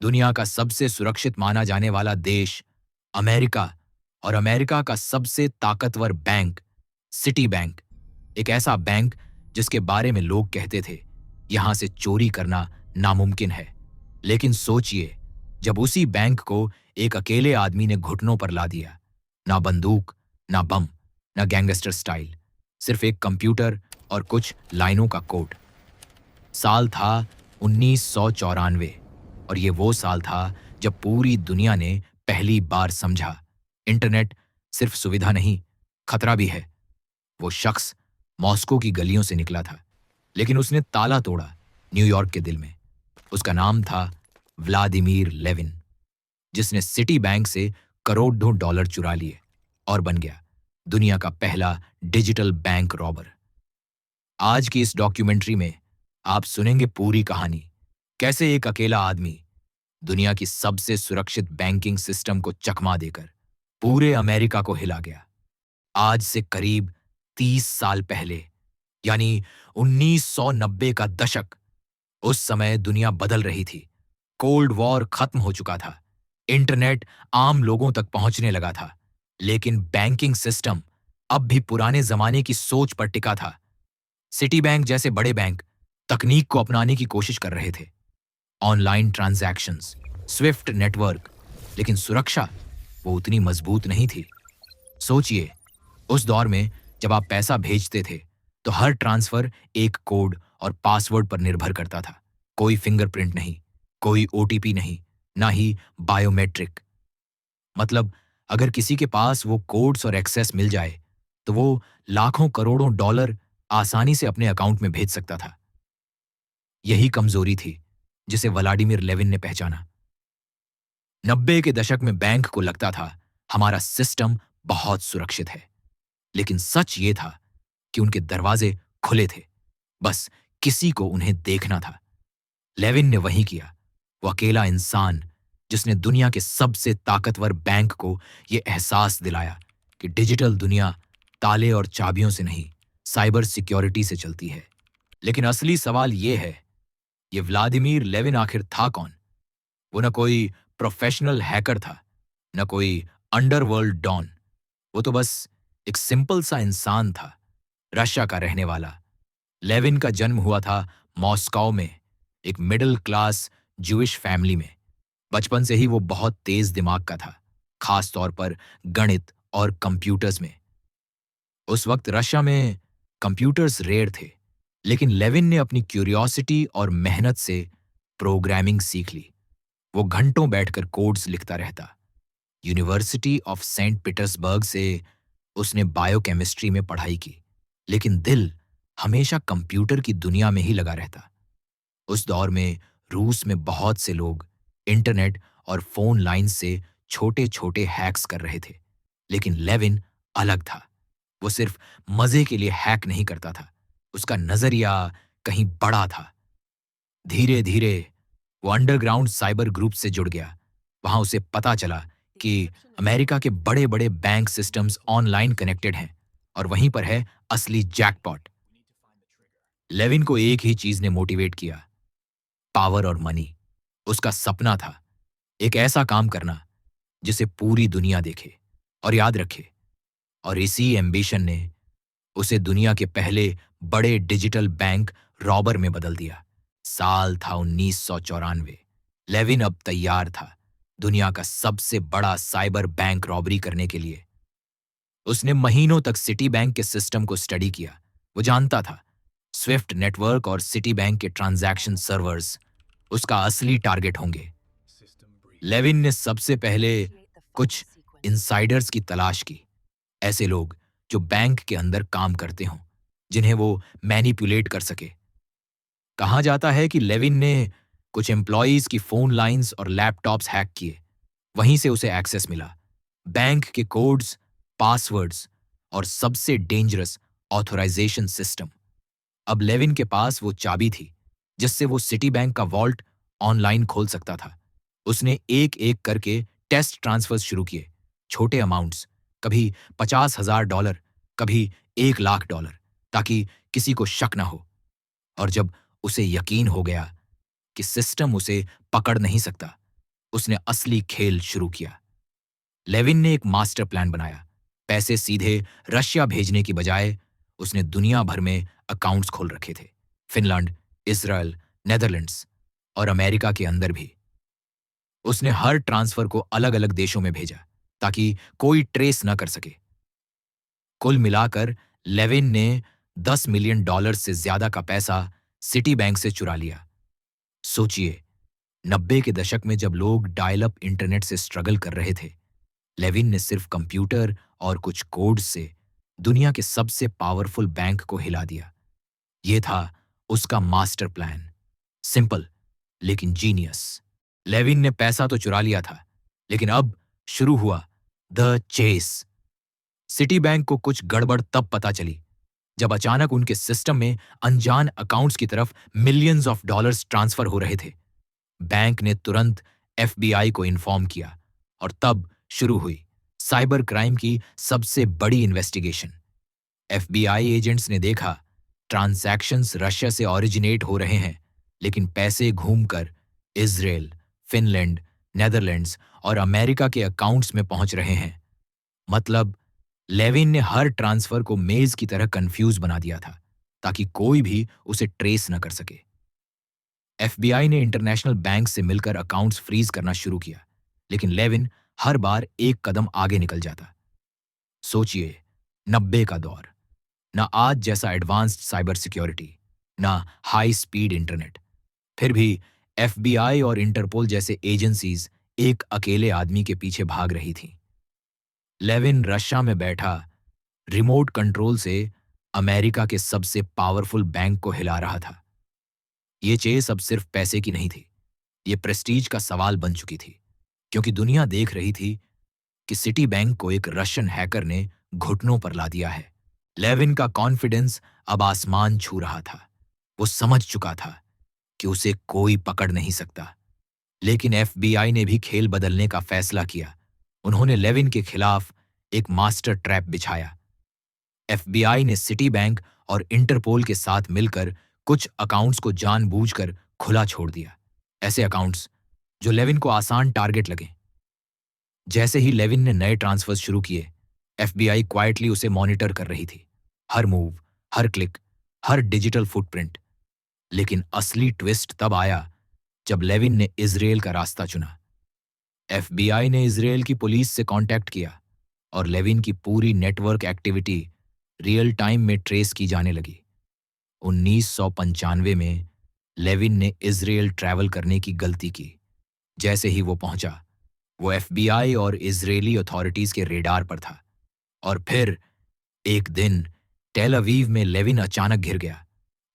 दुनिया का सबसे सुरक्षित माना जाने वाला देश अमेरिका और अमेरिका का सबसे ताकतवर बैंक सिटी बैंक, एक ऐसा बैंक जिसके बारे में लोग कहते थे यहां से चोरी करना नामुमकिन है। लेकिन सोचिए, जब उसी बैंक को एक अकेले आदमी ने घुटनों पर ला दिया, ना बंदूक, ना बम, ना गैंगस्टर स्टाइल, सिर्फ एक कंप्यूटर और कुछ लाइनों का कोड। साल था 1994 और ये वो साल था जब पूरी दुनिया ने पहली बार समझा इंटरनेट सिर्फ सुविधा नहीं, खतरा भी है। वो शख्स मॉस्को की गलियों से निकला था, लेकिन उसने ताला तोड़ा न्यूयॉर्क के दिल में। उसका नाम था व्लादिमीर लेविन, जिसने सिटी बैंक से करोड़ों डॉलर चुरा लिए और बन गया दुनिया का पहला डिजिटल बैंक रॉबर। आज की इस डॉक्यूमेंट्री में आप सुनेंगे पूरी कहानी, कैसे एक अकेला आदमी दुनिया की सबसे सुरक्षित बैंकिंग सिस्टम को चकमा देकर पूरे अमेरिका को हिला गया। आज से करीब 30 साल पहले, यानी 1990 का दशक। उस समय दुनिया बदल रही थी। कोल्ड वॉर खत्म हो चुका था, इंटरनेट आम लोगों तक पहुंचने लगा था, लेकिन बैंकिंग सिस्टम अब भी पुराने जमाने की सोच पर टिका था। सिटी बैंक जैसे बड़े बैंक तकनीक को अपनाने की कोशिश कर रहे थे, ऑनलाइन ट्रांजैक्शंस, स्विफ्ट नेटवर्क, लेकिन सुरक्षा वो उतनी मजबूत नहीं थी। सोचिए, उस दौर में जब आप पैसा भेजते थे तो हर ट्रांसफर एक कोड और पासवर्ड पर निर्भर करता था। कोई फिंगरप्रिंट नहीं, कोई ओटीपी नहीं, ना ही बायोमेट्रिक। मतलब अगर किसी के पास वो कोड्स और एक्सेस मिल जाए तो वो लाखों करोड़ों डॉलर आसानी से अपने अकाउंट में भेज सकता था। यही कमजोरी थी जिसे व्लादिमीर लेविन ने पहचाना। 90 के दशक में बैंक को लगता था हमारा सिस्टम बहुत सुरक्षित है, लेकिन सच ये था कि उनके दरवाजे खुले थे, बस किसी को उन्हें देखना था। लेविन ने वही किया। वो अकेला इंसान जिसने दुनिया के सबसे ताकतवर बैंक को यह एहसास दिलाया कि डिजिटल दुनिया ताले और चाबियों से नहीं, साइबर सिक्योरिटी से चलती है। लेकिन असली सवाल यह है, ये व्लादिमीर लेविन आखिर था कौन? वो न कोई प्रोफेशनल हैकर था, न कोई अंडरवर्ल्ड डॉन। वो तो बस एक सिंपल सा इंसान था, रशिया का रहने वाला। लेविन का जन्म हुआ था मॉस्को में, एक मिडिल क्लास ज्यूइश फैमिली में। बचपन से ही वो बहुत तेज दिमाग का था, खास तौर पर गणित और कंप्यूटर्स में। उस वक्त रशिया में कंप्यूटर्स रेयर थे, लेकिन लेविन ने अपनी क्यूरियोसिटी और मेहनत से प्रोग्रामिंग सीख ली। वो घंटों बैठकर कोड्स लिखता रहता। यूनिवर्सिटी ऑफ सेंट पीटर्सबर्ग से उसने बायोकेमिस्ट्री में पढ़ाई की, लेकिन दिल हमेशा कंप्यूटर की दुनिया में ही लगा रहता। उस दौर में रूस में बहुत से लोग इंटरनेट और फोन लाइन से छोटे छोटे हैक्स कर रहे थे, लेकिन लेविन अलग था। वो सिर्फ मजे के लिए हैक नहीं करता था, उसका नजरिया कहीं बड़ा था। धीरे धीरे वो अंडरग्राउंड साइबर ग्रुप से जुड़ गया। वहां उसे पता चला कि अमेरिका के बड़े बड़े बैंक सिस्टम्स ऑनलाइन कनेक्टेड हैं और वहीं पर है असली जैकपॉट। लेविन को एक ही चीज ने मोटिवेट किया, पावर और मनी। उसका सपना था एक ऐसा काम करना जिसे पूरी दुनिया देखे और याद रखे, और इसी एम्बिशन ने उसे दुनिया के पहले बड़े डिजिटल बैंक रॉबर में बदल दिया। साल था 1994। लेविन अब तैयार था दुनिया का सबसे बड़ा साइबर बैंक रॉबरी करने के लिए। उसने महीनों तक सिटी बैंक के सिस्टम को स्टडी किया। वो जानता था स्विफ्ट नेटवर्क और सिटी बैंक के ट्रांजैक्शन सर्वर्स उसका असली टारगेट होंगे। लेविन ने सबसे पहले कुछ इनसाइडर्स की तलाश की, ऐसे लोग जो बैंक के अंदर काम करते हों, जिन्हें वो मैनिपुलेट कर सके। कहा जाता है कि लेविन ने कुछ एम्प्लॉयज की फोन लाइंस और लैपटॉप्स हैक किए। वहीं से उसे एक्सेस मिला बैंक के कोड्स, पासवर्ड्स और सबसे डेंजरस ऑथराइजेशन सिस्टम। अब लेविन के पास वो चाबी थी जिससे वो सिटी बैंक का वॉल्ट ऑनलाइन खोल सकता था। उसने एक एक करके टेस्ट ट्रांसफर्स शुरू किए, छोटे अमाउंट्स, कभी $50,000, कभी $1,00,000, ताकि किसी को शक ना हो। और जब उसे यकीन हो गया कि सिस्टम उसे पकड़ नहीं सकता, उसने असली खेल शुरू किया। लेविन ने एक मास्टर प्लान बनाया। पैसे सीधे रशिया भेजने की बजाय उसने दुनिया भर में अकाउंट्स खोल रखे थे। फिनलैंड, इजराइल, नेदरलैंड्स और अमेरिका के अंदर भी। उसने हर ट्रांसफर को अलग अलग देशों में भेजा ताकि कोई ट्रेस न कर सके। कुल मिलाकर लेविन ने $10 मिलियन से ज्यादा का पैसा सिटी बैंक से चुरा लिया। सोचिए, 90 के दशक में जब लोग डायल अप इंटरनेट से स्ट्रगल कर रहे थे, लेविन ने सिर्फ कंप्यूटर और कुछ कोड से दुनिया के सबसे पावरफुल बैंक को हिला दिया। यह था उसका मास्टर प्लान। सिंपल लेकिन जीनियस। लेविन ने पैसा तो चुरा लिया था, लेकिन अब शुरू हुआ द चेस। सिटी बैंक को कुछ गड़बड़ तब पता चली जब अचानक उनके सिस्टम में अनजान अकाउंट्स की तरफ मिलियंस ऑफ डॉलर्स ट्रांसफर हो रहे थे। बैंक ने तुरंत एफबीआई को इन्फॉर्म किया और तब शुरू हुई साइबर क्राइम की सबसे बड़ी इन्वेस्टिगेशन। एफबीआई एजेंट्स ने देखा ट्रांजैक्शंस रशिया से ओरिजिनेट हो रहे हैं, लेकिन पैसे घूमकर इजराइल, फिनलैंड, नेदरलैंड्स और अमेरिका के अकाउंट्स में पहुंच रहे हैं। मतलब लेविन ने हर ट्रांसफर को मेज की तरह कंफ्यूज बना दिया था ताकि कोई भी उसे ट्रेस न कर सके। एफबीआई ने इंटरनेशनल बैंक से मिलकर अकाउंट्स फ्रीज करना शुरू किया, लेकिन लेविन हर बार एक कदम आगे निकल जाता। सोचिए, 90 का दौर, ना आज जैसा एडवांस्ड साइबर सिक्योरिटी, ना हाई स्पीड इंटरनेट। फिर भी एफबीआई और इंटरपोल जैसे एजेंसीज एक अकेले आदमी के पीछे भाग रही थीं। लेविन रशिया में बैठा रिमोट कंट्रोल से अमेरिका के सबसे पावरफुल बैंक को हिला रहा था। ये चेस अब सिर्फ पैसे की नहीं थी, ये प्रेस्टीज का सवाल बन चुकी थी, क्योंकि दुनिया देख रही थी कि सिटी बैंक को एक रशियन हैकर ने घुटनों पर ला दिया है। लेविन का कॉन्फिडेंस अब आसमान छू रहा था। वो समझ चुका था कि उसे कोई पकड़ नहीं सकता। लेकिन एफबीआई ने भी खेल बदलने का फैसला किया। उन्होंने लेविन के खिलाफ एक मास्टर ट्रैप बिछाया। एफबीआई ने सिटी बैंक और इंटरपोल के साथ मिलकर कुछ अकाउंट्स को जानबूझकर खुला छोड़ दिया, ऐसे अकाउंट्स जो लेविन को आसान टारगेट लगे। जैसे ही लेविन ने नए ट्रांसफर्स शुरू किए, एफबीआई क्वाइटली उसे मॉनिटर कर रही थी, हर मूव, हर क्लिक, हर डिजिटल फुटप्रिंट। लेकिन असली ट्विस्ट तब आया जब लेविन ने इजराइल का रास्ता चुना। एफबीआई ने इजराइल की पुलिस से कांटेक्ट किया और लेविन की पूरी नेटवर्क एक्टिविटी रियल टाइम में ट्रेस की जाने लगी। 1995 में लेविन ने इजराइल ट्रैवल करने की गलती की। जैसे ही वो पहुंचा, वो एफबीआई और इजरायली अथॉरिटीज के रेडार पर था। और फिर एक दिन टेल अवीव में लेविन अचानक घिर गया।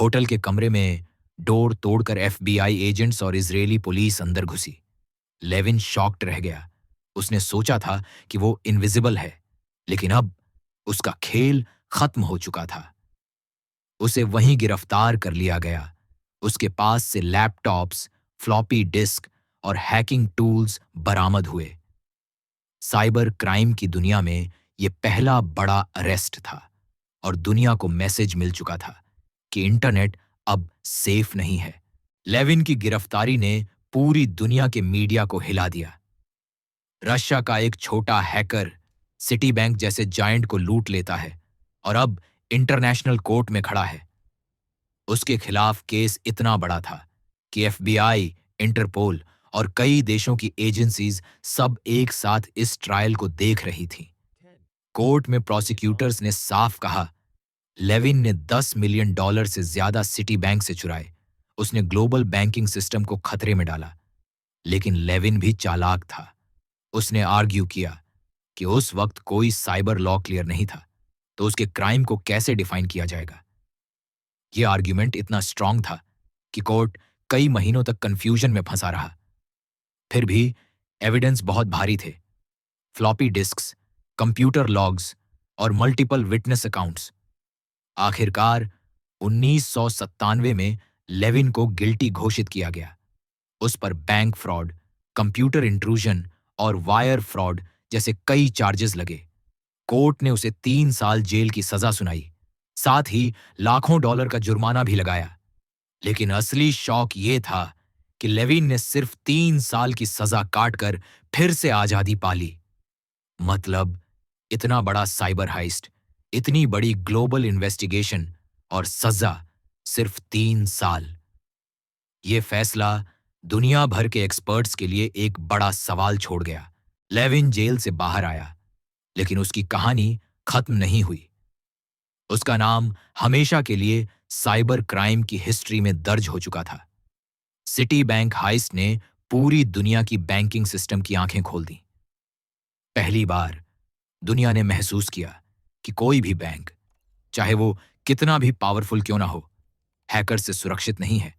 होटल के कमरे में डोर तोड़कर एफबीआई एजेंट्स और इजरायली पुलिस अंदर घुसी। लेविन शॉक्ड रह गया। उसने सोचा था कि वो इनविजिबल है, लेकिन अब उसका खेल खत्म हो चुका था। उसे वहीं गिरफ्तार कर लिया गया। उसके पास से लैपटॉप्स, फ्लॉपी डिस्क और हैकिंग टूल्स बरामद हुए। साइबर क्राइम की दुनिया में यह पहला बड़ा अरेस्ट था और दुनिया को मैसेज मिल चुका था कि इंटरनेट अब सेफ नहीं है। लेविन की गिरफ्तारी ने पूरी दुनिया के मीडिया को हिला दिया। रशिया का एक छोटा हैकर सिटी बैंक जैसे जायंट को लूट लेता है और अब इंटरनेशनल कोर्ट में खड़ा है। उसके खिलाफ केस इतना बड़ा था कि एफबीआई, इंटरपोल और कई देशों की एजेंसीज सब एक साथ इस ट्रायल को देख रही थीं। कोर्ट में प्रोसिक्यूटर्स ने साफ कहा, लेविन ने $10 मिलियन से ज्यादा सिटी बैंक से चुराए। उसने ग्लोबल बैंकिंग सिस्टम को खतरे में डाला। लेकिन लेविन भी चालाक था। उसने आर्ग्यू किया कि उस वक्त कोई साइबर लॉ क्लियर नहीं था, तो उसके क्राइम को कैसे डिफाइन किया जाएगा। यह आर्ग्यूमेंट इतना स्ट्रांग था कि कोर्ट कई महीनों तक कंफ्यूजन में फंसा रहा। फिर भी एविडेंस बहुत भारी थे। फ्लॉपी डिस्क्स, कंप्यूटर लॉग्स और मल्टीपल विटनेस अकाउंट्स। आखिरकार 1997 में लेविन को गिल्टी घोषित किया गया। उस पर बैंक फ्रॉड, कंप्यूटर इंट्रूजन और वायर फ्रॉड जैसे कई चार्जेस लगे। कोर्ट ने उसे 3 साल जेल की सजा सुनाई, साथ ही लाखों डॉलर का जुर्माना भी लगाया। लेकिन असली शौक ये था कि लेविन ने सिर्फ 3 साल की सजा काटकर फिर से आजादी पा ली। मतलब इतना बड़ा साइबर हाइस्ट, इतनी बड़ी ग्लोबल इन्वेस्टिगेशन और सजा सिर्फ 3 साल। ये फैसला दुनिया भर के एक्सपर्ट्स के लिए एक बड़ा सवाल छोड़ गया। लेविन जेल से बाहर आया, लेकिन उसकी कहानी खत्म नहीं हुई। उसका नाम हमेशा के लिए साइबर क्राइम की हिस्ट्री में दर्ज हो चुका था। सिटी बैंक हाइस्ट ने पूरी दुनिया की बैंकिंग सिस्टम की आंखें खोल दी। पहली बार दुनिया ने महसूस किया कि कोई भी बैंक, चाहे वो कितना भी पावरफुल क्यों ना हो, हैकर से सुरक्षित नहीं है।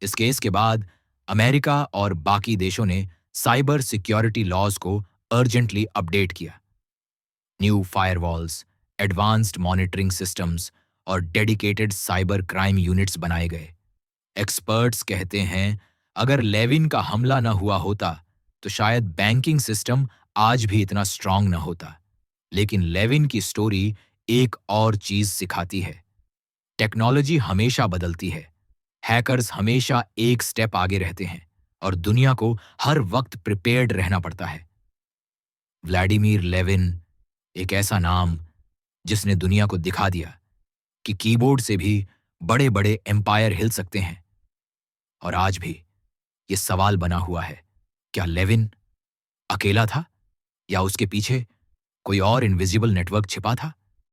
इस केस के बाद अमेरिका और बाकी देशों ने साइबर सिक्योरिटी लॉज को अर्जेंटली अपडेट किया। New firewalls, advanced monitoring systems और डेडिकेटेड साइबर क्राइम यूनिट्स बनाए गए। एक्सपर्ट्स कहते हैं अगर लेविन का हमला न हुआ होता तो शायद बैंकिंग सिस्टम आज भी इतना स्ट्रांग न होता। लेकिन लेविन की स्टोरी एक और चीज सिखाती है, टेक्नोलॉजी हमेशा बदलती है, हैकर्स हमेशा एक स्टेप आगे रहते हैं और दुनिया को हर वक्त प्रिपेयर्ड रहना पड़ता है। व्लादिमीर लेविन एक ऐसा नाम जिसने दुनिया को दिखा दिया कि कीबोर्ड से भी बड़े बड़े एम्पायर हिल सकते हैं। और आज भी ये सवाल बना हुआ है, क्या लेविन अकेला था या उसके पीछे कोई और इनविजिबल नेटवर्क छिपा था?